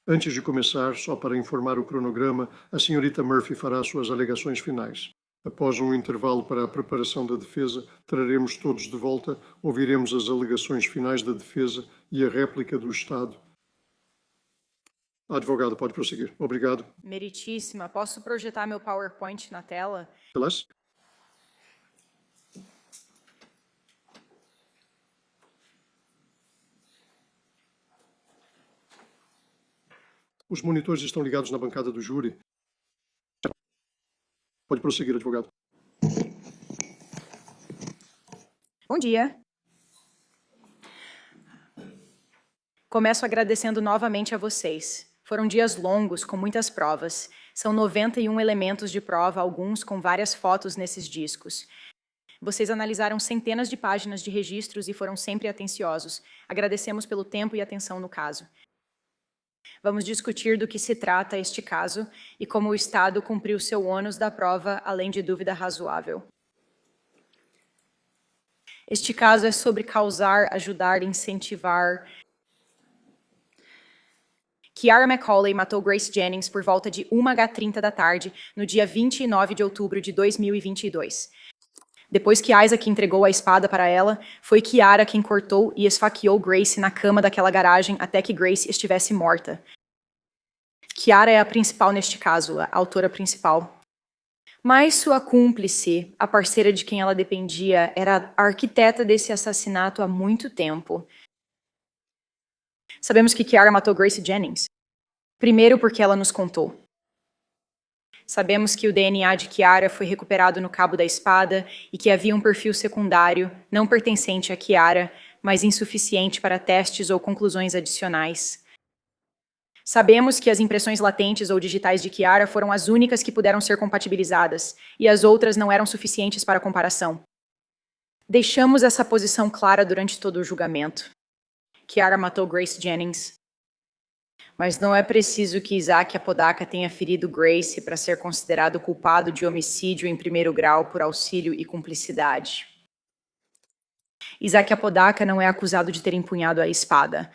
Antes de começar, só para informar o cronograma, a senhorita Murphy fará suas alegações finais. Após um intervalo para a preparação da defesa, traremos todos de volta, ouviremos as alegações finais da defesa e a réplica do Estado. A advogada pode prosseguir. Obrigado. Meritíssima, posso projetar meu PowerPoint na tela? Celeste? Os monitores estão ligados na bancada do júri. Pode prosseguir, advogado. Bom dia. Começo agradecendo novamente a vocês. Foram dias longos, com muitas provas. São 91 elementos de prova, alguns com várias fotos nesses discos. Vocês analisaram centenas de páginas de registros e foram sempre atenciosos. Agradecemos pelo tempo e atenção no caso. Vamos discutir do que se trata este caso e como o Estado cumpriu seu ônus da prova, além de dúvida razoável. Este caso é sobre causar, ajudar, incentivar. Kiara McCauley matou Grace Jennings por volta de 1h30 da tarde, no dia 29 de outubro de 2022. Depois que Isaac entregou a espada para ela, foi Kiara quem cortou e esfaqueou Grace na cama daquela garagem até que Grace estivesse morta. Kiara é a principal neste caso, a autora principal. Mas sua cúmplice, a parceira de quem ela dependia, era a arquiteta desse assassinato há muito tempo. Sabemos que Kiara matou Grace Jennings. Primeiro porque ela nos contou. Sabemos que o DNA de Kiara foi recuperado no cabo da espada e que havia um perfil secundário, não pertencente a Kiara, mas insuficiente para testes ou conclusões adicionais. Sabemos que as impressões latentes ou digitais de Kiara foram as únicas que puderam ser compatibilizadas, e as outras não eram suficientes para comparação. Deixamos essa posição clara durante todo o julgamento. Kiara matou Grace Jennings. Mas não é preciso que Isaac Apodaca tenha ferido Grace para ser considerado culpado de homicídio em primeiro grau por auxílio e cumplicidade. Isaac Apodaca não é acusado de ter empunhado a espada.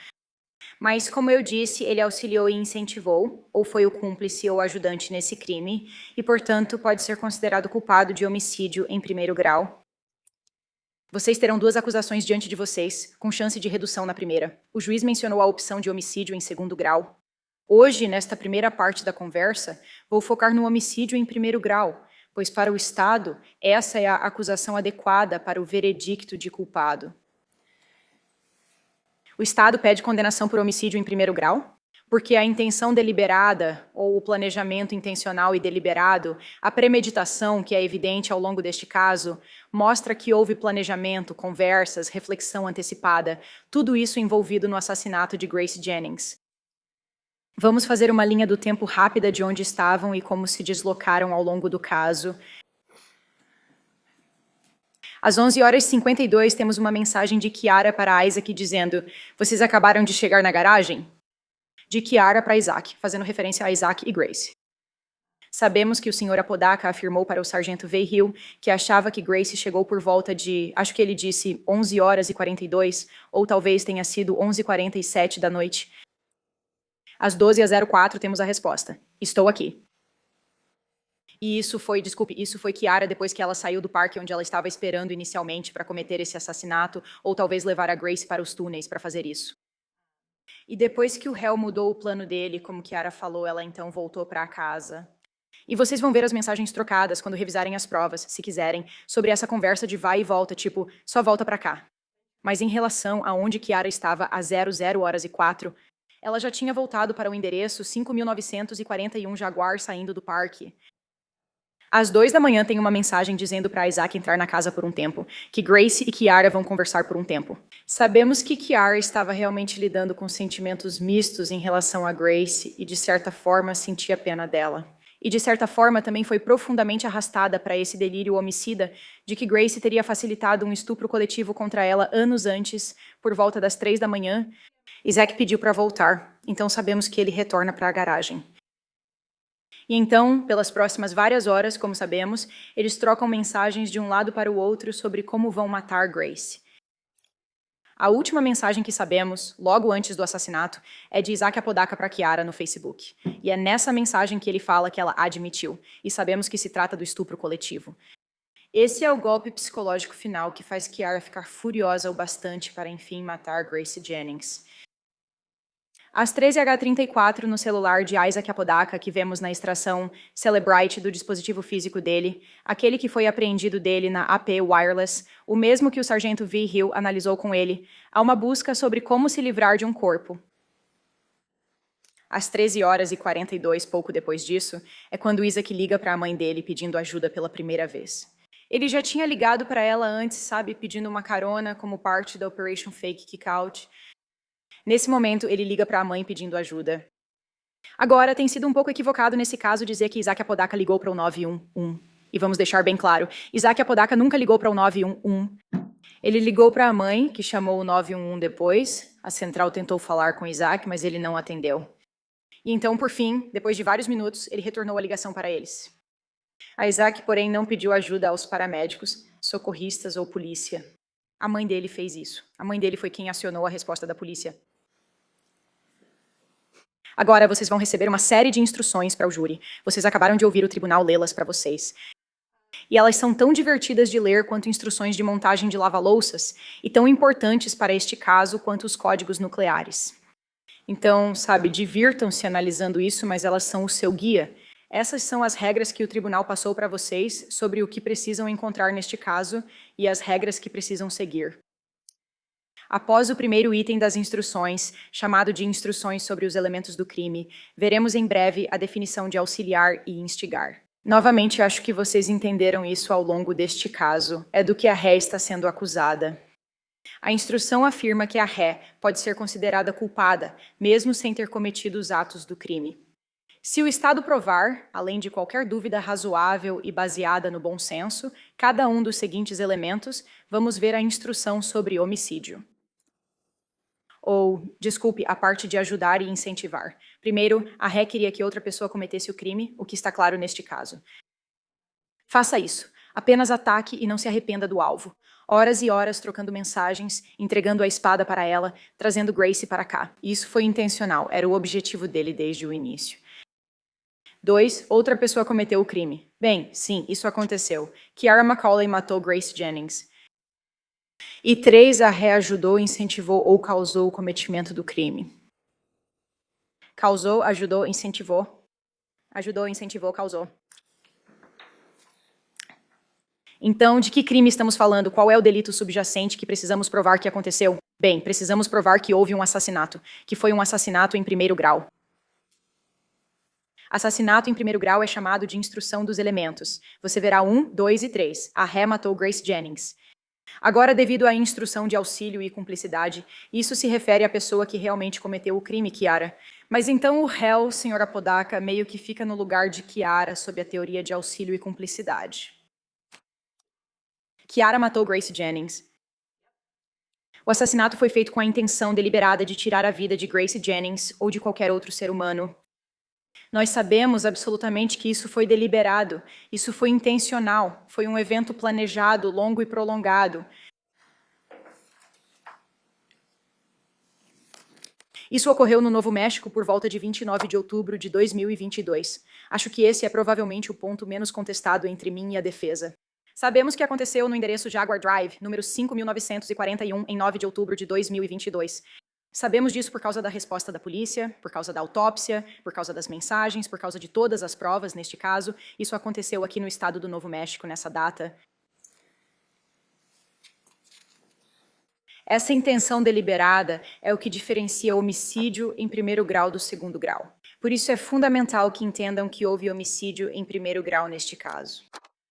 Mas, como eu disse, ele auxiliou e incentivou, ou foi o cúmplice ou ajudante nesse crime, e, portanto, pode ser considerado culpado de homicídio em primeiro grau. Vocês terão 2 acusações diante de vocês, com chance de redução na primeira. O juiz mencionou a opção de homicídio em segundo grau. Hoje, nesta primeira parte da conversa, vou focar no homicídio em primeiro grau, pois para o Estado, essa é a acusação adequada para o veredicto de culpado. O Estado pede condenação por homicídio em primeiro grau, porque a intenção deliberada, ou o planejamento intencional e deliberado, a premeditação, que é evidente ao longo deste caso, mostra que houve planejamento, conversas, reflexão antecipada, tudo isso envolvido no assassinato de Grace Jennings. Vamos fazer uma linha do tempo rápida de onde estavam e como se deslocaram ao longo do caso. Às 11h52, temos uma mensagem de Kiara para Isaac dizendo: "Vocês acabaram de chegar na garagem?" De Kiara para Isaac, fazendo referência a Isaac e Grace. Sabemos que o Sr. Apodaca afirmou para o sargento Veihill que achava que Grace chegou por volta de, acho que ele disse 11h42, ou talvez tenha sido 11h47 da noite. Às 12h04 temos a resposta: "Estou aqui." E isso foi Kiara depois que ela saiu do parque onde ela estava esperando inicialmente para cometer esse assassinato, ou talvez levar a Grace para os túneis para fazer isso. E depois que o réu mudou o plano dele, como Kiara falou, ela então voltou para casa. E vocês vão ver as mensagens trocadas quando revisarem as provas, se quiserem, sobre essa conversa de vai e volta, tipo, só volta para cá. Mas em relação a onde Kiara estava às 00h04, ela já tinha voltado para o endereço 5.941 Jaguar saindo do parque. Às 2h tem uma mensagem dizendo para Isaac entrar na casa por um tempo, que Grace e Kiara vão conversar por um tempo. Sabemos que Kiara estava realmente lidando com sentimentos mistos em relação a Grace e, de certa forma, sentia pena dela. E, de certa forma, também foi profundamente arrastada para esse delírio homicida de que Grace teria facilitado um estupro coletivo contra ela anos antes, por volta das 3h. Isaac pediu para voltar, então sabemos que ele retorna para a garagem. E então, pelas próximas várias horas, como sabemos, eles trocam mensagens de um lado para o outro sobre como vão matar Grace. A última mensagem que sabemos, logo antes do assassinato, é de Isaac Apodaca para Kiara no Facebook. E é nessa mensagem que ele fala que ela admitiu, e sabemos que se trata do estupro coletivo. Esse é o golpe psicológico final que faz Kiara ficar furiosa o bastante para enfim matar Grace Jennings. As 13H34 no celular de Isaac Apodaca, que vemos na extração Celebrite do dispositivo físico dele, aquele que foi apreendido dele na AP Wireless, o mesmo que o sargento V. Hill analisou com ele, há uma busca sobre como se livrar de um corpo. Às 13h42, pouco depois disso, é quando Isaac liga para a mãe dele pedindo ajuda pela primeira vez. Ele já tinha ligado para ela antes, sabe, pedindo uma carona como parte da Operation Fake Kickout. Nesse momento, ele liga para a mãe pedindo ajuda. Agora, tem sido um pouco equivocado nesse caso dizer que Isaac Apodaca ligou para o 911. E vamos deixar bem claro, Isaac Apodaca nunca ligou para o 911. Ele ligou para a mãe, que chamou o 911 depois. A central tentou falar com Isaac, mas ele não atendeu. E então, por fim, depois de vários minutos, ele retornou a ligação para eles. A Isaac, porém, não pediu ajuda aos paramédicos, socorristas ou polícia. A mãe dele fez isso. A mãe dele foi quem acionou a resposta da polícia. Agora, vocês vão receber uma série de instruções para o júri. Vocês acabaram de ouvir o tribunal lê-las para vocês. E elas são tão divertidas de ler quanto instruções de montagem de lava-louças e tão importantes para este caso quanto os códigos nucleares. Então, sabe, divirtam-se analisando isso, mas elas são o seu guia. Essas são as regras que o tribunal passou para vocês sobre o que precisam encontrar neste caso e as regras que precisam seguir. Após o primeiro item das instruções, chamado de Instruções sobre os Elementos do Crime, veremos em breve a definição de auxiliar e instigar. Novamente, acho que vocês entenderam isso ao longo deste caso. É do que a ré está sendo acusada. A instrução afirma que a ré pode ser considerada culpada, mesmo sem ter cometido os atos do crime. Se o Estado provar, além de qualquer dúvida razoável e baseada no bom senso, cada um dos seguintes elementos, vamos ver a instrução sobre homicídio. Ou, desculpe, a parte de ajudar e incentivar. Primeiro, a ré queria que outra pessoa cometesse o crime, o que está claro neste caso. Faça isso. Apenas ataque e não se arrependa do alvo. Horas e horas trocando mensagens, entregando a espada para ela, trazendo Grace para cá. Isso foi intencional, era o objetivo dele desde o início. 2. Outra pessoa cometeu o crime. Bem, sim, isso aconteceu. Kiara McCauley matou Grace Jennings. E 3. A ré ajudou, incentivou ou causou o cometimento do crime. Causou, ajudou, incentivou. Ajudou, incentivou, causou. Então, de que crime estamos falando? Qual é o delito subjacente que precisamos provar que aconteceu? Bem, precisamos provar que houve um assassinato, que foi um assassinato em primeiro grau. Assassinato em primeiro grau é chamado de instrução dos elementos. Você verá 1, 2 e 3. A ré matou Grace Jennings. Agora, devido à instrução de auxílio e cumplicidade, isso se refere à pessoa que realmente cometeu o crime, Kiara. Mas então o réu, Sr. Apodaca, meio que fica no lugar de Kiara sob a teoria de auxílio e cumplicidade. Kiara matou Grace Jennings. O assassinato foi feito com a intenção deliberada de tirar a vida de Grace Jennings ou de qualquer outro ser humano. Nós sabemos absolutamente que isso foi deliberado, isso foi intencional, foi um evento planejado, longo e prolongado. Isso ocorreu no Novo México por volta de 29 de outubro de 2022. Acho que esse é provavelmente o ponto menos contestado entre mim e a defesa. Sabemos que aconteceu no endereço Jaguar Drive, número 5941, em 9 de outubro de 2022. Sabemos disso por causa da resposta da polícia, por causa da autópsia, por causa das mensagens, por causa de todas as provas neste caso. Isso aconteceu aqui no estado do Novo México nessa data. Essa intenção deliberada é o que diferencia homicídio em primeiro grau do segundo grau. Por isso é fundamental que entendam que houve homicídio em primeiro grau neste caso.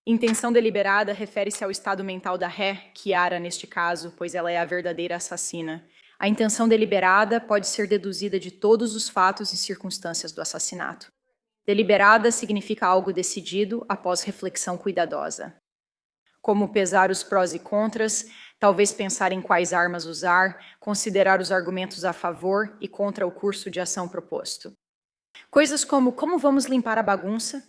Intenção deliberada refere-se ao estado mental da ré, Kiara neste caso, pois ela é a verdadeira assassina. A intenção deliberada pode ser deduzida de todos os fatos e circunstâncias do assassinato. Deliberada significa algo decidido após reflexão cuidadosa. Como pesar os prós e contras, talvez pensar em quais armas usar, considerar os argumentos a favor e contra o curso de ação proposto. Coisas como vamos limpar a bagunça?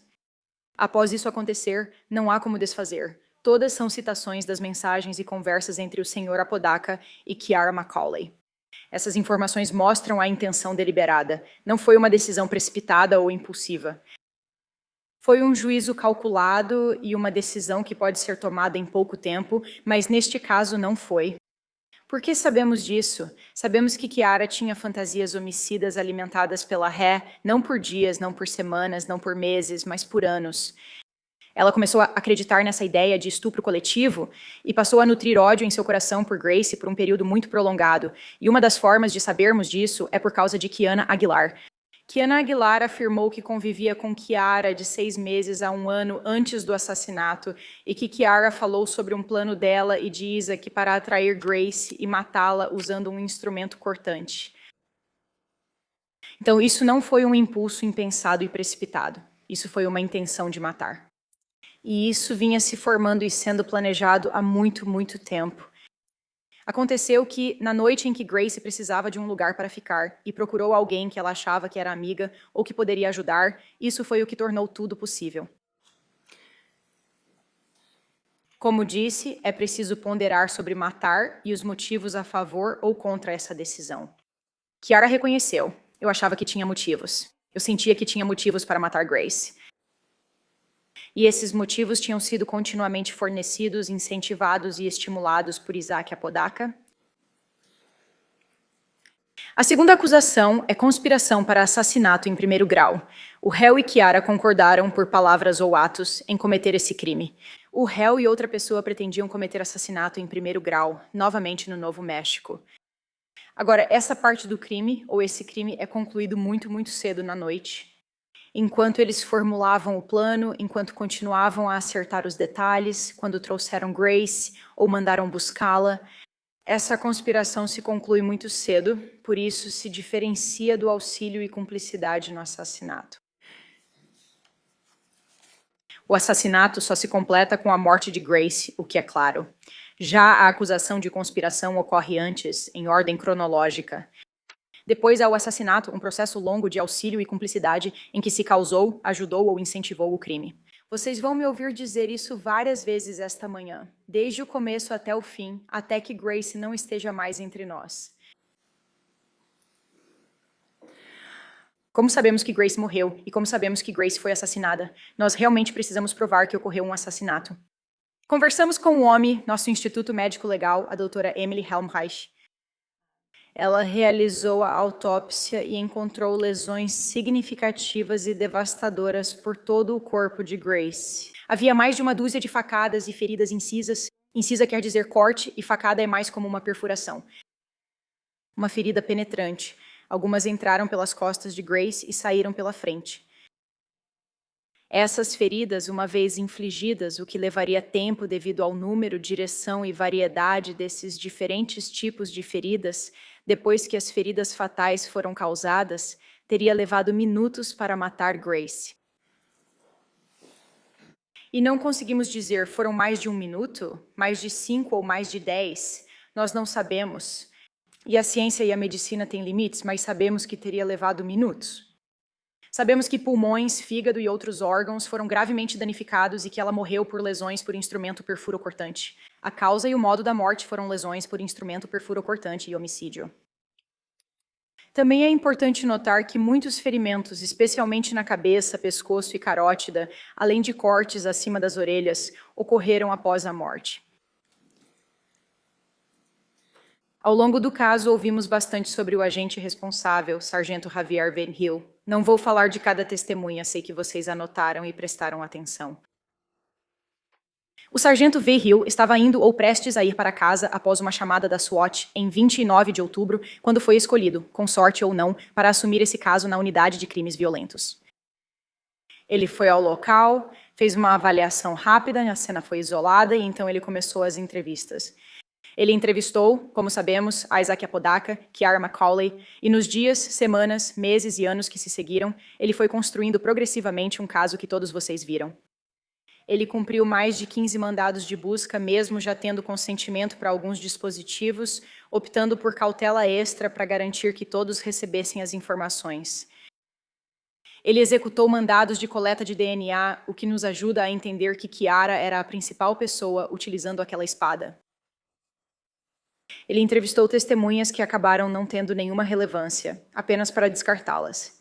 Após isso acontecer, não há como desfazer. Todas são citações das mensagens e conversas entre o Sr. Apodaca e Kiara Macaulay. Essas informações mostram a intenção deliberada. Não foi uma decisão precipitada ou impulsiva. Foi um juízo calculado e uma decisão que pode ser tomada em pouco tempo, mas neste caso não foi. Por que sabemos disso? Sabemos que Kiara tinha fantasias homicidas alimentadas pela ré, não por dias, não por semanas, não por meses, mas por anos. Ela começou a acreditar nessa ideia de estupro coletivo e passou a nutrir ódio em seu coração por Grace por um período muito prolongado. E uma das formas de sabermos disso é por causa de Kiana Aguilar. Kiana Aguilar afirmou que convivia com Kiara de 6 meses a 1 ano antes do assassinato e que Kiara falou sobre um plano dela e de Isaac para atrair Grace e matá-la usando um instrumento cortante. Então, isso não foi um impulso impensado e precipitado. Isso foi uma intenção de matar. E isso vinha se formando e sendo planejado há muito, muito tempo. Aconteceu que, na noite em que Grace precisava de um lugar para ficar e procurou alguém que ela achava que era amiga ou que poderia ajudar, isso foi o que tornou tudo possível. Como disse, é preciso ponderar sobre matar e os motivos a favor ou contra essa decisão. Kiara reconheceu. Eu achava que tinha motivos. Eu sentia que tinha motivos para matar Grace. E esses motivos tinham sido continuamente fornecidos, incentivados e estimulados por Isaac Apodaca. A segunda acusação é conspiração para assassinato em primeiro grau. O réu e Kiara concordaram, por palavras ou atos, em cometer esse crime. O réu e outra pessoa pretendiam cometer assassinato em primeiro grau, novamente no Novo México. Agora, essa parte do crime, ou esse crime, é concluído muito, muito cedo na noite. Enquanto eles formulavam o plano, enquanto continuavam a acertar os detalhes, quando trouxeram Grace ou mandaram buscá-la, essa conspiração se conclui muito cedo, por isso se diferencia do auxílio e cumplicidade no assassinato. O assassinato só se completa com a morte de Grace, o que é claro. Já a acusação de conspiração ocorre antes, em ordem cronológica. Depois há o assassinato, um processo longo de auxílio e cumplicidade em que se causou, ajudou ou incentivou o crime. Vocês vão me ouvir dizer isso várias vezes esta manhã, desde o começo até o fim, até que Grace não esteja mais entre nós. Como sabemos que Grace morreu e como sabemos que Grace foi assassinada, nós realmente precisamos provar que ocorreu um assassinato. Conversamos com o OMI, nosso Instituto Médico Legal, a doutora Emily Helmreich. Ela realizou a autópsia e encontrou lesões significativas e devastadoras por todo o corpo de Grace. Havia mais de uma dúzia de facadas e feridas incisas. Incisa quer dizer corte e facada é mais como uma perfuração. Uma ferida penetrante. Algumas entraram pelas costas de Grace e saíram pela frente. Essas feridas, uma vez infligidas, o que levaria tempo devido ao número, direção e variedade desses diferentes tipos de feridas, depois que as feridas fatais foram causadas, teria levado minutos para matar Grace. E não conseguimos dizer, foram mais de 1 minuto? Mais de 5 ou mais de 10? Nós não sabemos. E a ciência e a medicina têm limites, mas sabemos que teria levado minutos. Sabemos que pulmões, fígado e outros órgãos foram gravemente danificados e que ela morreu por lesões por instrumento perfurocortante. A causa e o modo da morte foram lesões por instrumento perfurocortante e homicídio. Também é importante notar que muitos ferimentos, especialmente na cabeça, pescoço e carótida, além de cortes acima das orelhas, ocorreram após a morte. Ao longo do caso, ouvimos bastante sobre o agente responsável, Sargento Javier Van Hill. Não vou falar de cada testemunha, sei que vocês anotaram e prestaram atenção. O sargento V. Hill estava indo ou prestes a ir para casa após uma chamada da SWAT em 29 de outubro, quando foi escolhido, com sorte ou não, para assumir esse caso na unidade de crimes violentos. Ele foi ao local, fez uma avaliação rápida, a cena foi isolada e então ele começou as entrevistas. Ele entrevistou, como sabemos, Isaac Apodaca, Kiara Macaulay, e nos dias, semanas, meses e anos que se seguiram, ele foi construindo progressivamente um caso que todos vocês viram. Ele cumpriu mais de 15 mandados de busca, mesmo já tendo consentimento para alguns dispositivos, optando por cautela extra para garantir que todos recebessem as informações. Ele executou mandados de coleta de DNA, o que nos ajuda a entender que Kiara era a principal pessoa utilizando aquela espada. Ele entrevistou testemunhas que acabaram não tendo nenhuma relevância, apenas para descartá-las.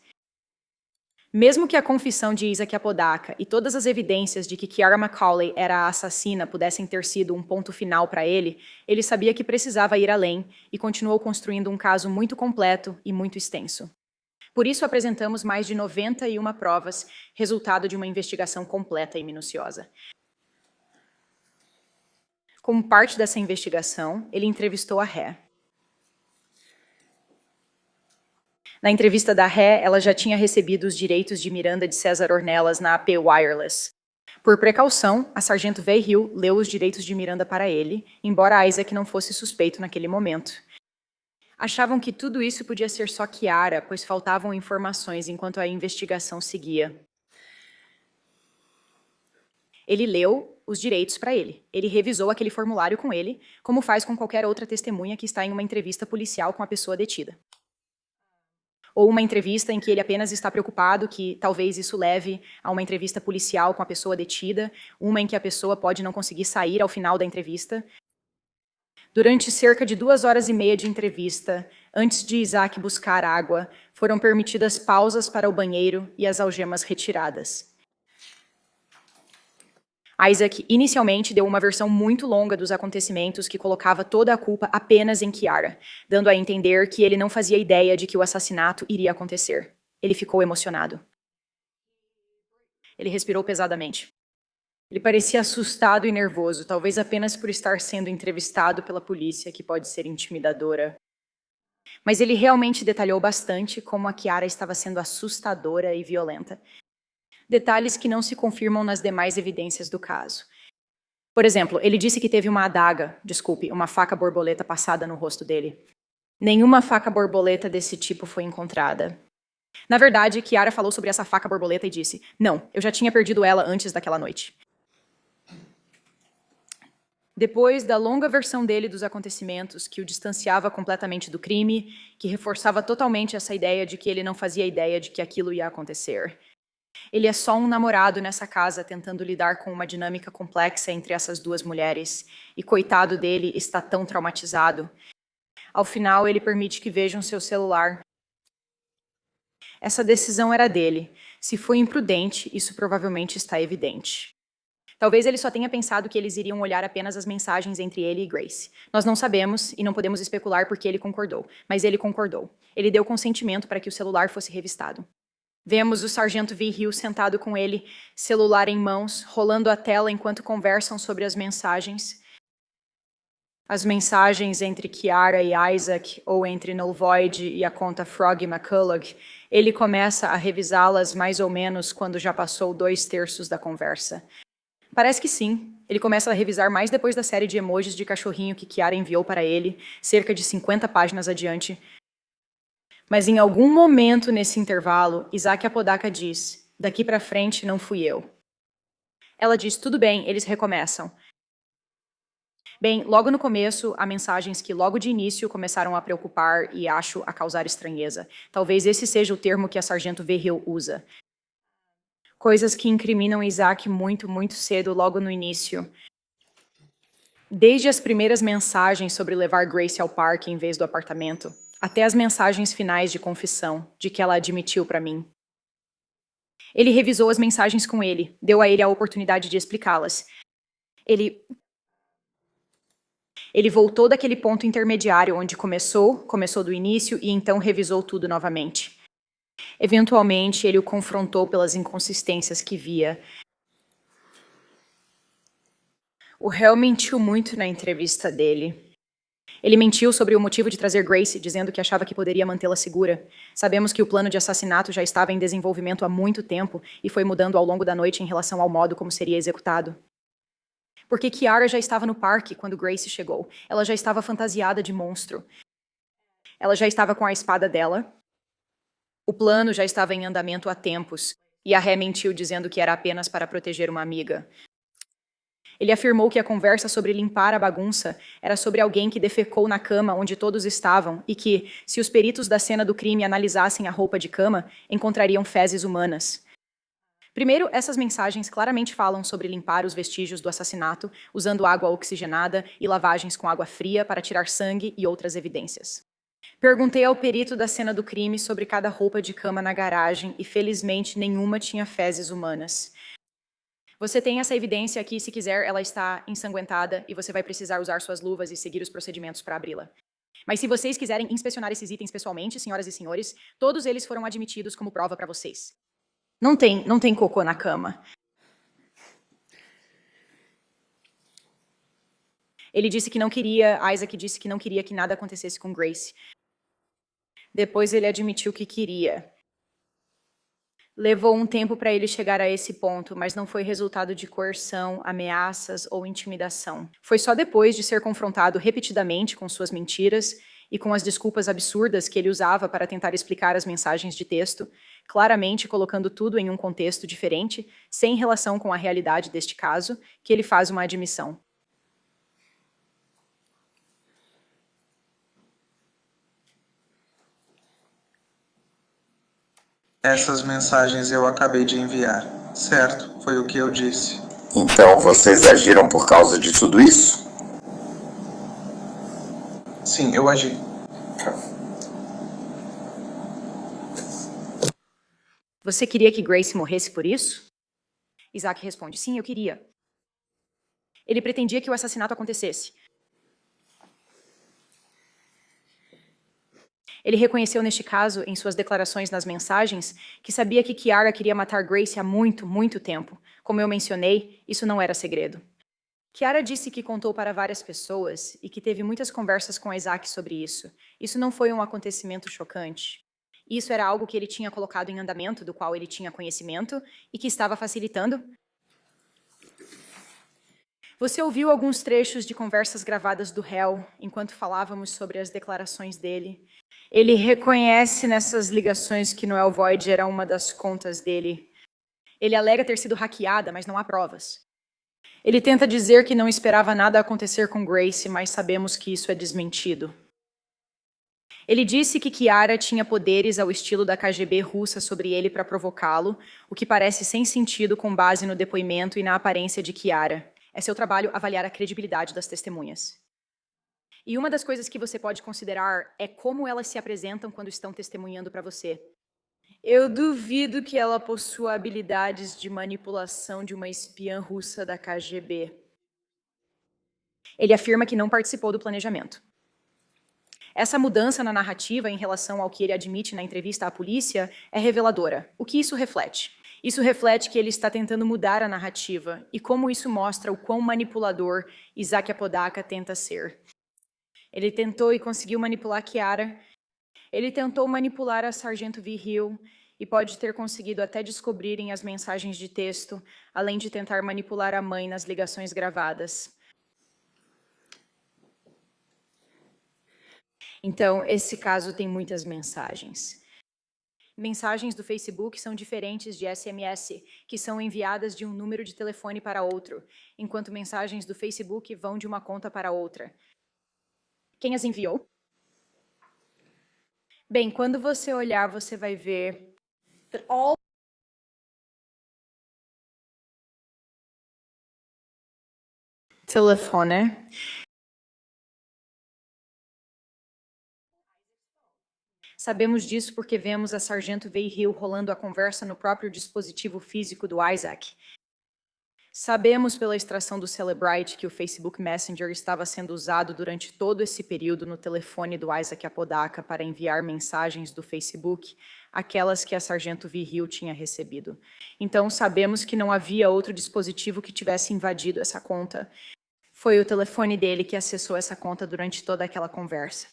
Mesmo que a confissão de Isaac Apodaca e todas as evidências de que Kiara Macaulay era a assassina pudessem ter sido um ponto final para ele, ele sabia que precisava ir além e continuou construindo um caso muito completo e muito extenso. Por isso apresentamos mais de 91 provas, resultado de uma investigação completa e minuciosa. Como parte dessa investigação, ele entrevistou a Ré. Na entrevista da Ré, ela já tinha recebido os direitos de Miranda de César Ornelas na AP Wireless. Por precaução, a sargento Vay Hill leu os direitos de Miranda para ele, embora Isaac não fosse suspeito naquele momento. Achavam que tudo isso podia ser só Kiara, pois faltavam informações enquanto a investigação seguia. Ele leu os direitos para ele. Ele revisou aquele formulário com ele, como faz com qualquer outra testemunha que está em uma entrevista policial com a pessoa detida. Ou uma entrevista em que ele apenas está preocupado que talvez isso leve a uma entrevista policial com a pessoa detida, uma em que a pessoa pode não conseguir sair ao final da entrevista. Durante cerca de 2h30 de entrevista, antes de Isaac buscar água, foram permitidas pausas para o banheiro e as algemas retiradas. Isaac inicialmente deu uma versão muito longa dos acontecimentos que colocava toda a culpa apenas em Kiara, dando a entender que ele não fazia ideia de que o assassinato iria acontecer. Ele ficou emocionado. Ele respirou pesadamente. Ele parecia assustado e nervoso, talvez apenas por estar sendo entrevistado pela polícia, que pode ser intimidadora. Mas ele realmente detalhou bastante como a Kiara estava sendo assustadora e violenta. Detalhes que não se confirmam nas demais evidências do caso. Por exemplo, ele disse que teve uma faca borboleta passada no rosto dele. Nenhuma faca borboleta desse tipo foi encontrada. Na verdade, Kiara falou sobre essa faca borboleta e disse: "Não, eu já tinha perdido ela antes daquela noite." Depois da longa versão dele dos acontecimentos, que o distanciava completamente do crime, que reforçava totalmente essa ideia de que ele não fazia ideia de que aquilo ia acontecer. Ele é só um namorado nessa casa tentando lidar com uma dinâmica complexa entre essas duas mulheres, e coitado dele está tão traumatizado. Ao final, ele permite que vejam seu celular. Essa decisão era dele. Se foi imprudente, isso provavelmente está evidente. Talvez ele só tenha pensado que eles iriam olhar apenas as mensagens entre ele e Grace. Nós não sabemos e não podemos especular porque ele concordou, mas ele concordou. Ele deu consentimento para que o celular fosse revistado. Vemos o sargento Vay Hill sentado com ele, celular em mãos, rolando a tela enquanto conversam sobre as mensagens. As mensagens entre Kiara e Isaac, ou entre Null Void e a conta Frog McCullough, ele começa a revisá-las mais ou menos quando já passou 2/3 da conversa. Parece que sim. Ele começa a revisar mais depois da série de emojis de cachorrinho que Kiara enviou para ele, cerca de 50 páginas adiante. Mas em algum momento nesse intervalo, Isaac Apodaca diz: "Daqui para frente não fui eu." Ela diz: "Tudo bem, eles recomeçam." Bem, logo no começo, há mensagens que logo de início começaram a preocupar e acho a causar estranheza. Talvez esse seja o termo que a sargento Vay Hill usa. Coisas que incriminam Isaac muito, muito cedo, logo no início. Desde as primeiras mensagens sobre levar Grace ao parque em vez do apartamento, até as mensagens finais de confissão, de que ela admitiu para mim. Ele revisou as mensagens com ele, deu a ele a oportunidade de explicá-las. Ele voltou daquele ponto intermediário onde começou do início e então revisou tudo novamente. Eventualmente, ele o confrontou pelas inconsistências que via. O réu mentiu muito na entrevista dele. Ele mentiu sobre o motivo de trazer Grace, dizendo que achava que poderia mantê-la segura. Sabemos que o plano de assassinato já estava em desenvolvimento há muito tempo e foi mudando ao longo da noite em relação ao modo como seria executado. Porque Kiara já estava no parque quando Grace chegou. Ela já estava fantasiada de monstro. Ela já estava com a espada dela. O plano já estava em andamento há tempos, e a Ré mentiu dizendo que era apenas para proteger uma amiga. Ele afirmou que a conversa sobre limpar a bagunça era sobre alguém que defecou na cama onde todos estavam e que, se os peritos da cena do crime analisassem a roupa de cama, encontrariam fezes humanas. Primeiro, essas mensagens claramente falam sobre limpar os vestígios do assassinato, usando água oxigenada e lavagens com água fria para tirar sangue e outras evidências. Perguntei ao perito da cena do crime sobre cada roupa de cama na garagem e, felizmente, nenhuma tinha fezes humanas. Você tem essa evidência aqui, se quiser, ela está ensanguentada e você vai precisar usar suas luvas e seguir os procedimentos para abri-la. Mas se vocês quiserem inspecionar esses itens pessoalmente, senhoras e senhores, todos eles foram admitidos como prova para vocês. Não tem cocô na cama. Ele disse que não queria, Isaac disse que não queria que nada acontecesse com Grace. Depois ele admitiu que queria. Levou um tempo para ele chegar a esse ponto, mas não foi resultado de coerção, ameaças ou intimidação. Foi só depois de ser confrontado repetidamente com suas mentiras e com as desculpas absurdas que ele usava para tentar explicar as mensagens de texto, claramente colocando tudo em um contexto diferente, sem relação com a realidade deste caso, que ele faz uma admissão. Essas mensagens eu acabei de enviar, certo? Foi o que eu disse. Então vocês agiram por causa de tudo isso? Sim, eu agi. Você queria que Grace morresse por isso? Isaac responde, sim, eu queria. Ele pretendia que o assassinato acontecesse. Ele reconheceu neste caso, em suas declarações nas mensagens, que sabia que Kiara queria matar Grace há muito, muito tempo. Como eu mencionei, isso não era segredo. Kiara disse que contou para várias pessoas e que teve muitas conversas com Isaac sobre isso. Isso não foi um acontecimento chocante. Isso era algo que ele tinha colocado em andamento, do qual ele tinha conhecimento e que estava facilitando. Você ouviu alguns trechos de conversas gravadas do réu enquanto falávamos sobre as declarações dele. Ele reconhece nessas ligações que Noel Void era uma das contas dele. Ele alega ter sido hackeada, mas não há provas. Ele tenta dizer que não esperava nada acontecer com Grace, mas sabemos que isso é desmentido. Ele disse que Kiara tinha poderes ao estilo da KGB russa sobre ele para provocá-lo, o que parece sem sentido com base no depoimento e na aparência de Kiara. É seu trabalho avaliar a credibilidade das testemunhas. E uma das coisas que você pode considerar é como elas se apresentam quando estão testemunhando para você. Eu duvido que ela possua habilidades de manipulação de uma espiã russa da KGB. Ele afirma que não participou do planejamento. Essa mudança na narrativa em relação ao que ele admite na entrevista à polícia é reveladora. O que isso reflete? Isso reflete que ele está tentando mudar a narrativa e como isso mostra o quão manipulador Isaac Apodaca tenta ser. Ele tentou e conseguiu manipular Kiara. Ele tentou manipular a Sargento V. Hill e pode ter conseguido até descobrirem as mensagens de texto, além de tentar manipular a mãe nas ligações gravadas. Então, esse caso tem muitas mensagens. Mensagens do Facebook são diferentes de SMS, que são enviadas de um número de telefone para outro, enquanto mensagens do Facebook vão de uma conta para outra. Quem as enviou? Bem, quando você olhar, você vai ver that all telefone. Sabemos disso porque vemos a Sargento V. Hill rolando a conversa no próprio dispositivo físico do Isaac. Sabemos pela extração do Celebrite que o Facebook Messenger estava sendo usado durante todo esse período no telefone do Isaac Apodaca para enviar mensagens do Facebook, aquelas que a Sargento V. Hill tinha recebido. Então sabemos que não havia outro dispositivo que tivesse invadido essa conta. Foi o telefone dele que acessou essa conta durante toda aquela conversa.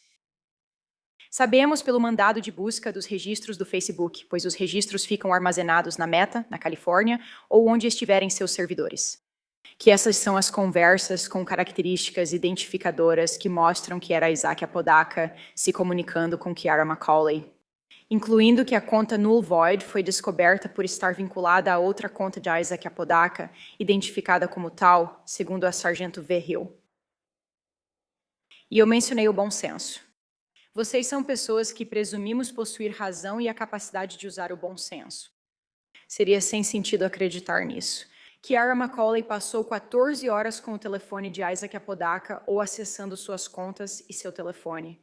Sabemos pelo mandado de busca dos registros do Facebook, pois os registros ficam armazenados na Meta, na Califórnia, ou onde estiverem seus servidores. Que essas são as conversas com características identificadoras que mostram que era Isaac Apodaca se comunicando com Kiara McCauley. incluindo que a conta Null Void foi descoberta por estar vinculada a outra conta de Isaac Apodaca, identificada como tal, segundo a Sargento V. Hill. E eu mencionei o bom senso. Vocês são pessoas que presumimos possuir razão e a capacidade de usar o bom senso. Seria sem sentido acreditar nisso. Kiara Macaulay passou 14 horas com o telefone de Isaac Apodaca ou acessando suas contas e seu telefone.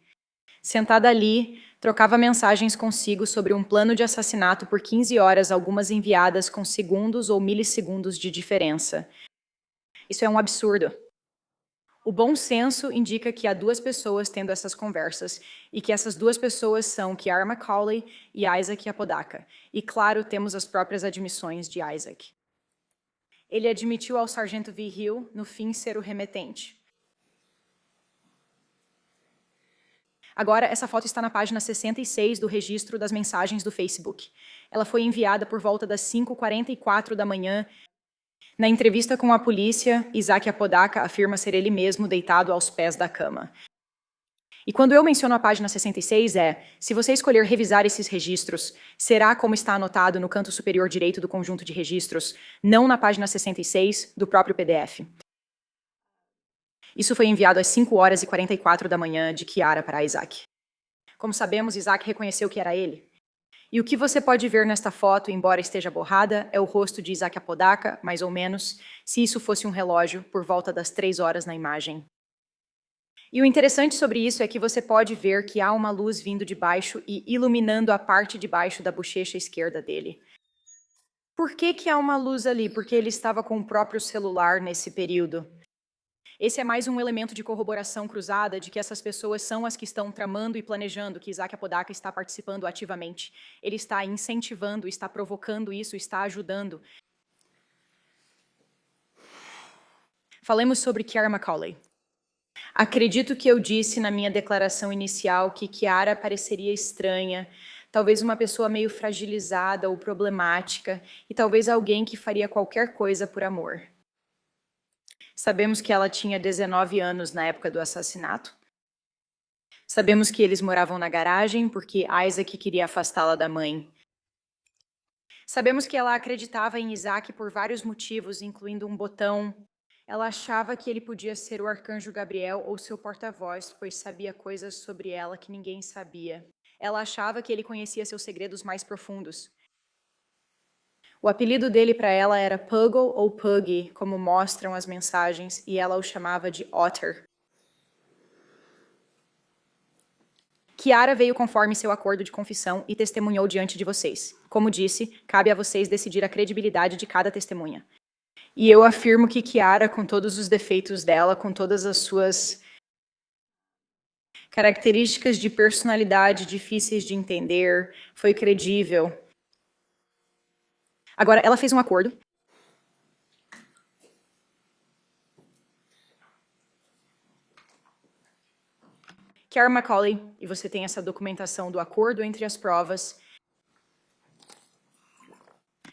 Sentada ali, trocava mensagens consigo sobre um plano de assassinato por 15 horas, algumas enviadas com segundos ou milissegundos de diferença. Isso é um absurdo. O bom senso indica que há duas pessoas tendo essas conversas e que essas duas pessoas são Kiara Macaulay e Isaac Apodaca. E, claro, temos as próprias admissões de Isaac. Ele admitiu ao Sargento V. Hill, no fim, ser o remetente. Agora, essa foto está na página 66 do registro das mensagens do Facebook. Ela foi enviada por volta das 5h44 da manhã. Na entrevista com a polícia, Isaac Apodaca afirma ser ele mesmo deitado aos pés da cama. E quando eu menciono a página 66 se você escolher revisar esses registros, será como está anotado no canto superior direito do conjunto de registros, não na página 66 do próprio PDF. Isso foi enviado às 5h44 da manhã de Kiara para Isaac. Como sabemos, Isaac reconheceu que era ele. E o que você pode ver nesta foto, embora esteja borrada, é o rosto de Isaac Apodaca, mais ou menos, se isso fosse um relógio, por volta das 3 horas na imagem. E o interessante sobre isso é que você pode ver que há uma luz vindo de baixo e iluminando a parte de baixo da bochecha esquerda dele. Por que há uma luz ali? Porque ele estava com o próprio celular nesse período. Esse é mais um elemento de corroboração cruzada de que essas pessoas são as que estão tramando e planejando que Isaac Apodaca está participando ativamente. Ele está incentivando, está provocando isso, está ajudando. Falemos sobre Kiara Macaulay. Acredito que eu disse na minha declaração inicial que Kiara pareceria estranha, talvez uma pessoa meio fragilizada ou problemática, e talvez alguém que faria qualquer coisa por amor. Sabemos que ela tinha 19 anos na época do assassinato. Sabemos que eles moravam na garagem porque Isaac queria afastá-la da mãe. Sabemos que ela acreditava em Isaac por vários motivos, incluindo um botão. Ela achava que ele podia ser o arcanjo Gabriel ou seu porta-voz, pois sabia coisas sobre ela que ninguém sabia. Ela achava que ele conhecia seus segredos mais profundos. O apelido dele para ela era Puggle ou Puggy, como mostram as mensagens, e ela o chamava de Otter. Kiara veio conforme seu acordo de confissão e testemunhou diante de vocês. Como disse, cabe a vocês decidir a credibilidade de cada testemunha. E eu afirmo que Kiara, com todos os defeitos dela, com todas as suas características de personalidade difíceis de entender, foi credível. Agora, ela fez um acordo. Kiara Macaulay, e você tem essa documentação do acordo entre as provas,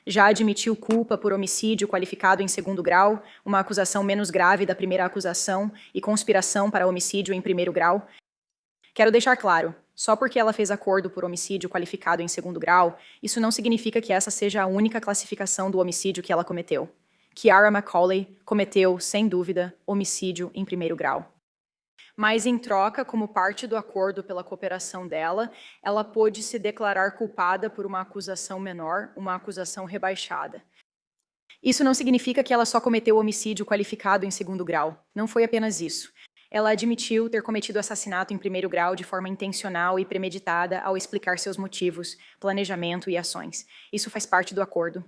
já admitiu culpa por homicídio qualificado em 2º grau, uma acusação menos grave da primeira acusação, e conspiração para homicídio em 1º grau. Quero deixar claro, só porque ela fez acordo por homicídio qualificado em 2º grau, isso não significa que essa seja a única classificação do homicídio que ela cometeu. Kiara Macaulay cometeu, sem dúvida, homicídio em 1º grau. Mas, em troca, como parte do acordo pela cooperação dela, ela pôde se declarar culpada por uma acusação menor, uma acusação rebaixada. Isso não significa que ela só cometeu homicídio qualificado em 2º grau. Não foi apenas isso. Ela admitiu ter cometido assassinato em 1º grau de forma intencional e premeditada ao explicar seus motivos, planejamento e ações. Isso faz parte do acordo.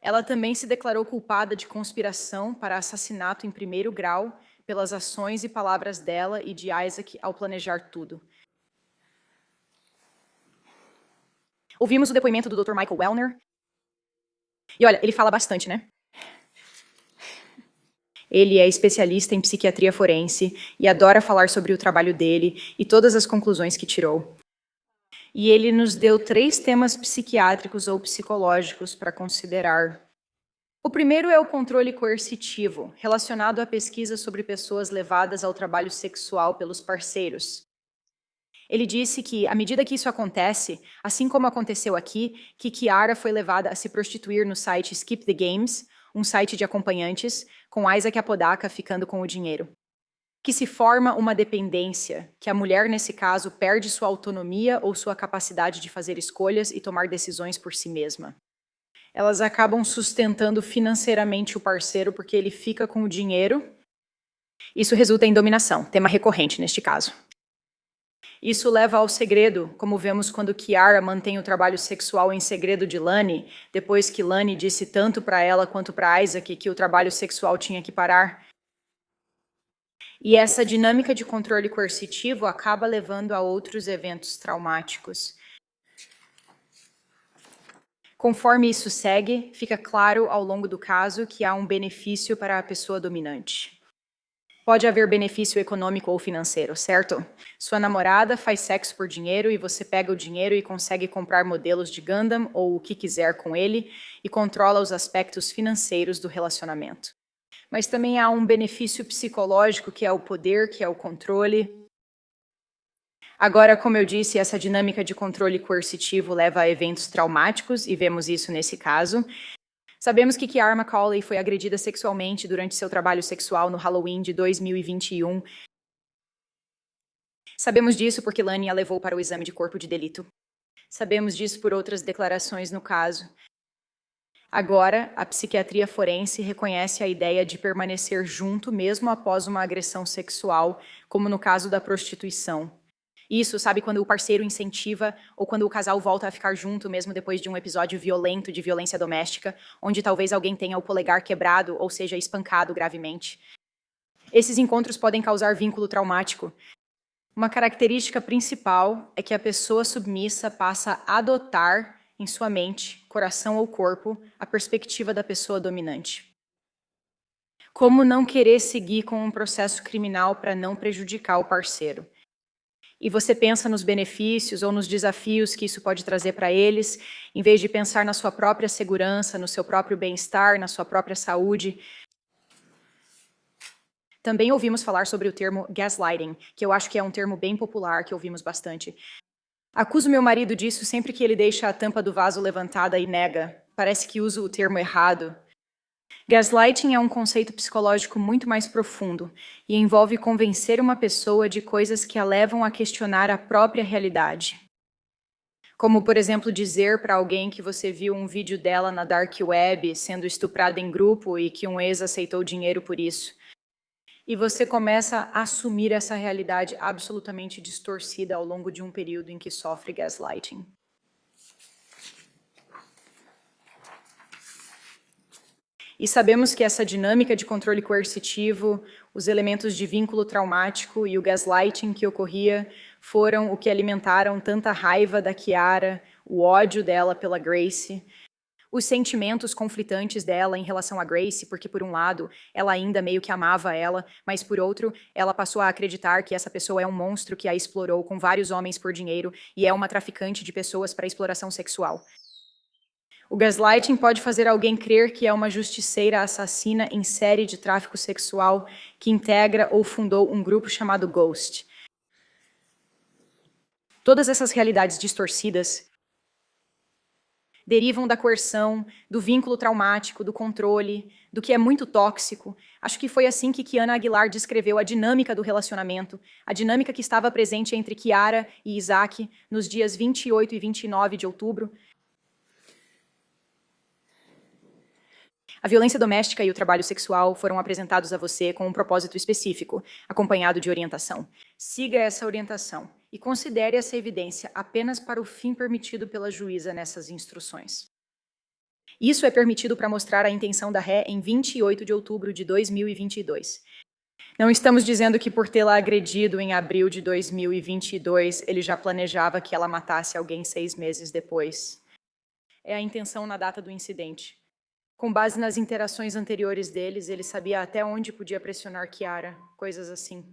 Ela também se declarou culpada de conspiração para assassinato em 1º grau pelas ações e palavras dela e de Isaac ao planejar tudo. Ouvimos o depoimento do Dr. Michael Wellner. E olha, ele fala bastante, né? Ele é especialista em psiquiatria forense e adora falar sobre o trabalho dele e todas as conclusões que tirou. E ele nos deu 3 temas psiquiátricos ou psicológicos para considerar. O primeiro é o controle coercitivo, relacionado à pesquisa sobre pessoas levadas ao trabalho sexual pelos parceiros. Ele disse que, à medida que isso acontece, assim como aconteceu aqui, que Kiara foi levada a se prostituir no site Skip the Games, um site de acompanhantes, com Isaac Apodaca ficando com o dinheiro. Que se forma uma dependência, que a mulher, nesse caso, perde sua autonomia ou sua capacidade de fazer escolhas e tomar decisões por si mesma. Elas acabam sustentando financeiramente o parceiro porque ele fica com o dinheiro. Isso resulta em dominação, tema recorrente neste caso. Isso leva ao segredo, como vemos quando Kiara mantém o trabalho sexual em segredo de Lani, depois que Lani disse tanto para ela quanto para Isaac que o trabalho sexual tinha que parar. E essa dinâmica de controle coercitivo acaba levando a outros eventos traumáticos. Conforme isso segue, fica claro ao longo do caso que há um benefício para a pessoa dominante. Pode haver benefício econômico ou financeiro, certo? Sua namorada faz sexo por dinheiro e você pega o dinheiro e consegue comprar modelos de Gundam ou o que quiser com ele e controla os aspectos financeiros do relacionamento. Mas também há um benefício psicológico, que é o poder, que é o controle. Agora, como eu disse, essa dinâmica de controle coercitivo leva a eventos traumáticos, e vemos isso nesse caso. Sabemos que Kiara Macaulay foi agredida sexualmente durante seu trabalho sexual no Halloween de 2021. Sabemos disso porque Lani a levou para o exame de corpo de delito. Sabemos disso por outras declarações no caso. Agora, a psiquiatria forense reconhece a ideia de permanecer junto mesmo após uma agressão sexual, como no caso da prostituição. Isso, sabe, quando o parceiro incentiva ou quando o casal volta a ficar junto mesmo depois de um episódio violento de violência doméstica, onde talvez alguém tenha o polegar quebrado ou seja espancado gravemente. Esses encontros podem causar vínculo traumático. Uma característica principal é que a pessoa submissa passa a adotar em sua mente, coração ou corpo, a perspectiva da pessoa dominante. Como não querer seguir com um processo criminal para não prejudicar o parceiro? E você pensa nos benefícios ou nos desafios que isso pode trazer para eles, em vez de pensar na sua própria segurança, no seu próprio bem-estar, na sua própria saúde. Também ouvimos falar sobre o termo gaslighting, que eu acho que é um termo bem popular, que ouvimos bastante. Acuso meu marido disso sempre que ele deixa a tampa do vaso levantada e nega. Parece que uso o termo errado. Gaslighting é um conceito psicológico muito mais profundo e envolve convencer uma pessoa de coisas que a levam a questionar a própria realidade. Como, por exemplo, dizer para alguém que você viu um vídeo dela na dark web sendo estuprada em grupo e que um ex aceitou dinheiro por isso. E você começa a assumir essa realidade absolutamente distorcida ao longo de um período em que sofre gaslighting. E sabemos que essa dinâmica de controle coercitivo, os elementos de vínculo traumático e o gaslighting que ocorria foram o que alimentaram tanta raiva da Kiara, o ódio dela pela Grace, os sentimentos conflitantes dela em relação a Grace, porque por um lado ela ainda meio que amava ela, mas por outro ela passou a acreditar que essa pessoa é um monstro que a explorou com vários homens por dinheiro e é uma traficante de pessoas para exploração sexual. O gaslighting pode fazer alguém crer que é uma justiceira assassina em série de tráfico sexual que integra ou fundou um grupo chamado Ghost. Todas essas realidades distorcidas derivam da coerção, do vínculo traumático, do controle, do que é muito tóxico. Acho que foi assim que Kiana Aguilar descreveu a dinâmica do relacionamento, a dinâmica que estava presente entre Kiara e Isaac nos dias 28 e 29 de outubro. A violência doméstica e o trabalho sexual foram apresentados a você com um propósito específico, acompanhado de orientação. Siga essa orientação e considere essa evidência apenas para o fim permitido pela juíza nessas instruções. Isso é permitido para mostrar a intenção da ré em 28 de outubro de 2022. Não estamos dizendo que por tê-la agredido em abril de 2022, ele já planejava que ela matasse alguém 6 meses depois. É a intenção na data do incidente. Com base nas interações anteriores deles, ele sabia até onde podia pressionar Kiara, coisas assim.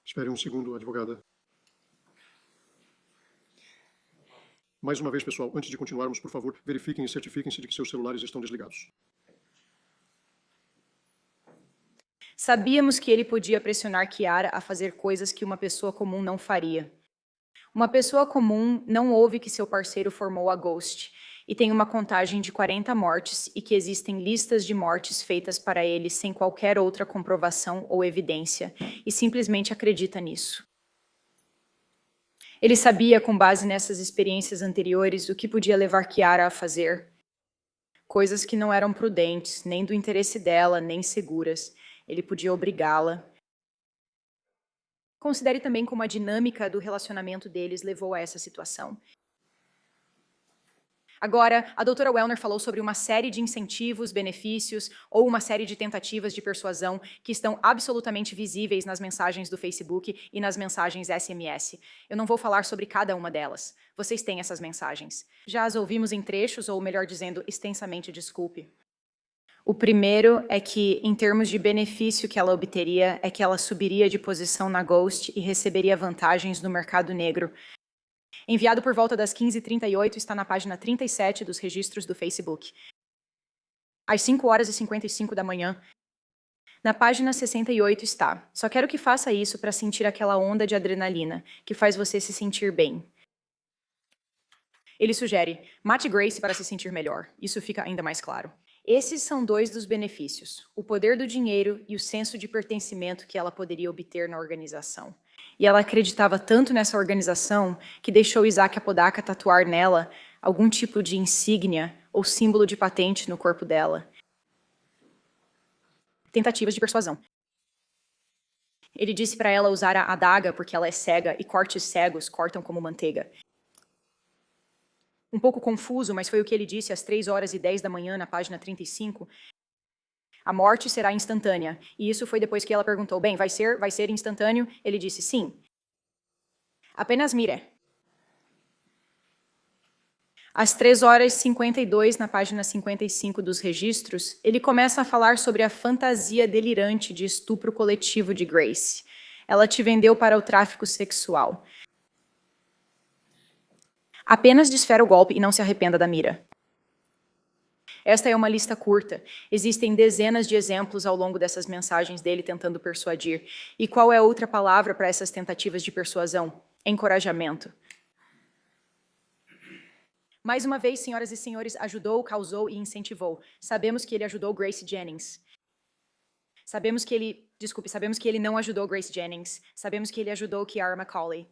Espere um segundo, advogada. Mais uma vez, pessoal, antes de continuarmos, por favor, verifiquem e certifiquem-se de que seus celulares estão desligados. Sabíamos que ele podia pressionar Kiara a fazer coisas que uma pessoa comum não faria. Uma pessoa comum não ouve que seu parceiro formou a Ghost e tem uma contagem de 40 mortes e que existem listas de mortes feitas para ele sem qualquer outra comprovação ou evidência e simplesmente acredita nisso. Ele sabia, com base nessas experiências anteriores, o que podia levar Kiara a fazer. Coisas que não eram prudentes, nem do interesse dela, nem seguras. Ele podia obrigá-la. Considere também como a dinâmica do relacionamento deles levou a essa situação. Agora, a doutora Wellner falou sobre uma série de incentivos, benefícios ou uma série de tentativas de persuasão que estão absolutamente visíveis nas mensagens do Facebook e nas mensagens SMS. Eu não vou falar sobre cada uma delas. Vocês têm essas mensagens. Já as ouvimos em trechos, ou melhor dizendo, extensamente, desculpe. O primeiro é que, em termos de benefício que ela obteria, é que ela subiria de posição na Ghost e receberia vantagens no mercado negro. Enviado por volta das 15h38, está na página 37 dos registros do Facebook. Às 5h55 da manhã, na página 68 está: só quero que faça isso para sentir aquela onda de adrenalina, que faz você se sentir bem. Ele sugere: mate Grace para se sentir melhor. Isso fica ainda mais claro. Esses são dois dos benefícios: o poder do dinheiro e o senso de pertencimento que ela poderia obter na organização. E ela acreditava tanto nessa organização que deixou Isaac Apodaca tatuar nela algum tipo de insígnia ou símbolo de patente no corpo dela. Tentativas de persuasão. Ele disse para ela usar a adaga porque ela é cega e cortes cegos cortam como manteiga. Um pouco confuso, mas foi o que ele disse às 3h10 da manhã na página 35. A morte será instantânea. E isso foi depois que ela perguntou: bem, vai ser instantâneo? Ele disse: sim. Apenas mire. Às 3h52, na página 55 dos registros, ele começa a falar sobre a fantasia delirante de estupro coletivo de Grace. Ela te vendeu para o tráfico sexual. Apenas desfere o golpe e não se arrependa da mira. Esta é uma lista curta. Existem dezenas de exemplos ao longo dessas mensagens dele tentando persuadir. E qual é a outra palavra para essas tentativas de persuasão? Encorajamento. Mais uma vez, senhoras e senhores, ajudou, causou e incentivou. Sabemos que ele ajudou Grace Jennings. Sabemos que ele não ajudou Grace Jennings. Sabemos que ele ajudou Kiara McCauley.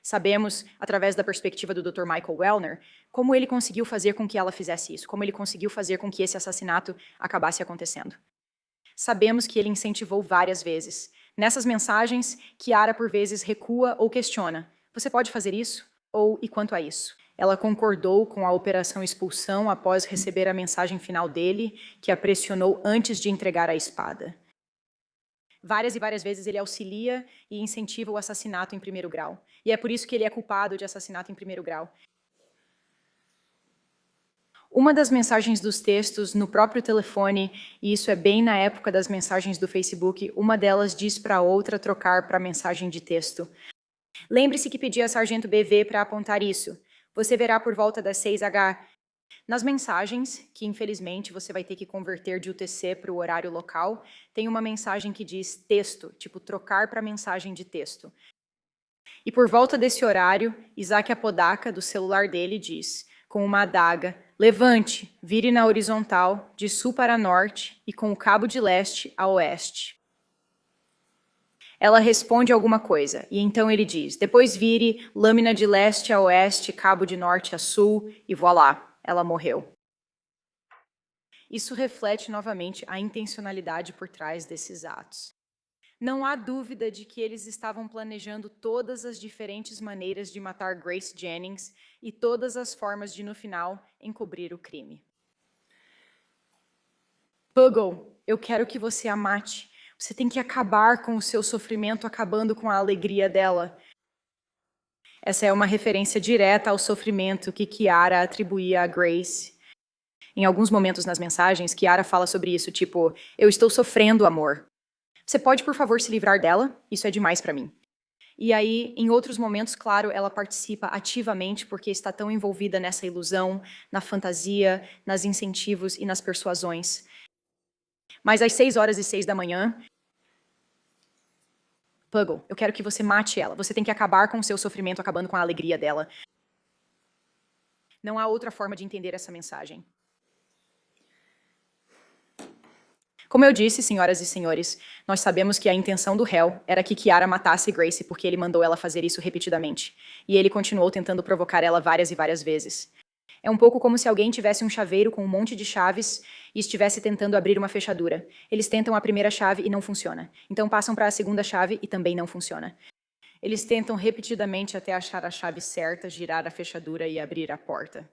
Sabemos, através da perspectiva do Dr. Michael Wellner, como ele conseguiu fazer com que ela fizesse isso, como ele conseguiu fazer com que esse assassinato acabasse acontecendo. Sabemos que ele incentivou várias vezes. Nessas mensagens, Kiara por vezes recua ou questiona: você pode fazer isso? Ou, e quanto a isso? Ela concordou com a operação expulsão após receber a mensagem final dele, que a pressionou antes de entregar a espada. Várias e várias vezes ele auxilia e incentiva o assassinato em primeiro grau. E é por isso que ele é culpado de assassinato em primeiro grau. Uma das mensagens dos textos no próprio telefone, e isso é bem na época das mensagens do Facebook, uma delas diz para a outra trocar para mensagem de texto. Lembre-se que pedi a Sargento BV para apontar isso. Você verá por volta das 6h. Nas mensagens, que infelizmente você vai ter que converter de UTC para o horário local, tem uma mensagem que diz texto, tipo trocar para mensagem de texto. E por volta desse horário, Isaac Apodaca, do celular dele, diz, com uma adaga: levante, vire na horizontal, de sul para norte e com o cabo de leste a oeste. Ela responde alguma coisa, e então ele diz: depois vire, lâmina de leste a oeste, cabo de norte a sul, e voilá. Ela morreu. Isso reflete novamente a intencionalidade por trás desses atos. Não há dúvida de que eles estavam planejando todas as diferentes maneiras de matar Grace Jennings e todas as formas de, no final, encobrir o crime. Bugle, eu quero que você a mate. Você tem que acabar com o seu sofrimento, acabando com a alegria dela. Essa é uma referência direta ao sofrimento que Kiara atribuía a Grace. Em alguns momentos nas mensagens, Kiara fala sobre isso, tipo: eu estou sofrendo, amor. Você pode, por favor, se livrar dela? Isso é demais para mim. E aí, em outros momentos, claro, ela participa ativamente porque está tão envolvida nessa ilusão, na fantasia, nas incentivos e nas persuasões. Mas às 6h06 da manhã, Puggle, eu quero que você mate ela. Você tem que acabar com o seu sofrimento, acabando com a alegria dela. Não há outra forma de entender essa mensagem. Como eu disse, senhoras e senhores, nós sabemos que a intenção do réu era que Kiara matasse Grace porque ele mandou ela fazer isso repetidamente. E ele continuou tentando provocar ela várias e várias vezes. É um pouco como se alguém tivesse um chaveiro com um monte de chaves e estivesse tentando abrir uma fechadura. Eles tentam a primeira chave e não funciona. Então passam para a segunda chave e também não funciona. Eles tentam repetidamente até achar a chave certa, girar a fechadura e abrir a porta.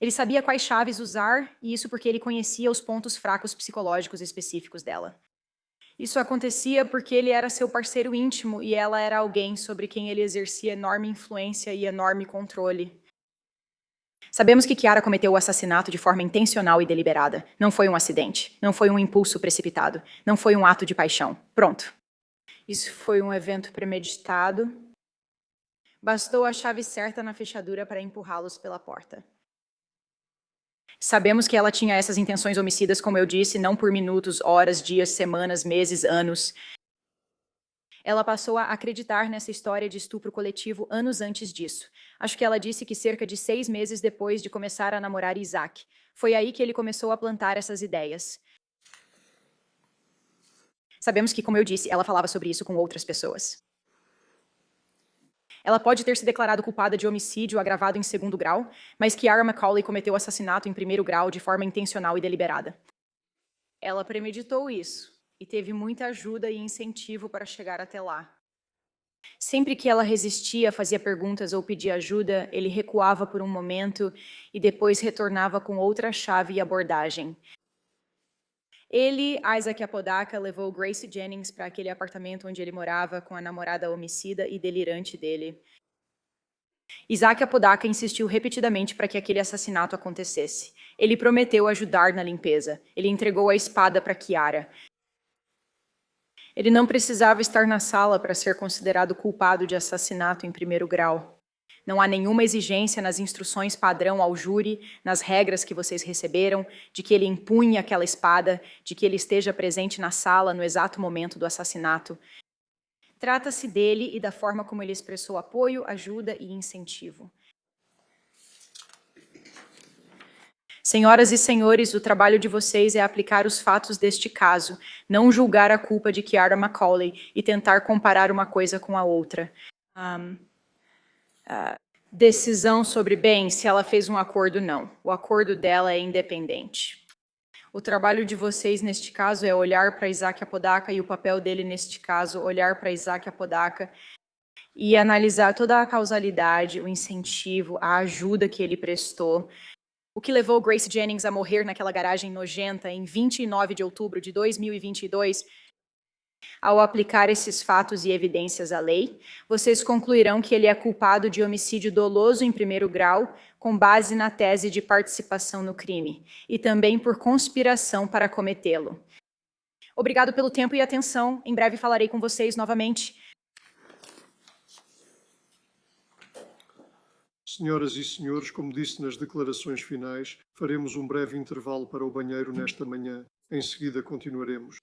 Ele sabia quais chaves usar, e isso porque ele conhecia os pontos fracos psicológicos específicos dela. Isso acontecia porque ele era seu parceiro íntimo e ela era alguém sobre quem ele exercia enorme influência e enorme controle. Sabemos que Kiara cometeu o assassinato de forma intencional e deliberada. Não foi um acidente. Não foi um impulso precipitado. Não foi um ato de paixão. Pronto. Isso foi um evento premeditado. Bastou a chave certa na fechadura para empurrá-los pela porta. Sabemos que ela tinha essas intenções homicidas, como eu disse, não por minutos, horas, dias, semanas, meses, anos. Ela passou a acreditar nessa história de estupro coletivo anos antes disso. Acho que ela disse que cerca de 6 meses depois de começar a namorar Isaac. Foi aí que ele começou a plantar essas ideias. Sabemos que, como eu disse, ela falava sobre isso com outras pessoas. Ela pode ter se declarado culpada de homicídio agravado em 2º grau, mas Kiara McCauley cometeu assassinato em 1º grau de forma intencional e deliberada. Ela premeditou isso e teve muita ajuda e incentivo para chegar até lá. Sempre que ela resistia, fazia perguntas ou pedia ajuda, ele recuava por um momento e depois retornava com outra chave e abordagem. Ele, Isaac Apodaca, levou Grace Jennings para aquele apartamento onde ele morava com a namorada homicida e delirante dele. Isaac Apodaca insistiu repetidamente para que aquele assassinato acontecesse. Ele prometeu ajudar na limpeza. Ele entregou a espada para Kiara. Ele não precisava estar na sala para ser considerado culpado de assassinato em 1º grau. Não há nenhuma exigência nas instruções padrão ao júri, nas regras que vocês receberam, de que ele empunhe aquela espada, de que ele esteja presente na sala no exato momento do assassinato. Trata-se dele e da forma como ele expressou apoio, ajuda e incentivo. Senhoras e senhores, o trabalho de vocês é aplicar os fatos deste caso, não julgar a culpa de Kiara McCauley e tentar comparar uma coisa com a outra. Decisão sobre, bem, se ela fez um acordo, não. O acordo dela é independente. O trabalho de vocês neste caso é olhar para Isaac Apodaca e o papel dele neste caso, olhar para Isaac Apodaca e analisar toda a causalidade, o incentivo, a ajuda que ele prestou. O que levou Grace Jennings a morrer naquela garagem nojenta em 29 de outubro de 2022. Ao aplicar esses fatos e evidências à lei, vocês concluirão que ele é culpado de homicídio doloso em 1º grau, com base na tese de participação no crime, e também por conspiração para cometê-lo. Obrigado pelo tempo e atenção. Em breve falarei com vocês novamente. Senhoras e senhores, como disse nas declarações finais, faremos um breve intervalo para o banheiro nesta manhã. Em seguida continuaremos.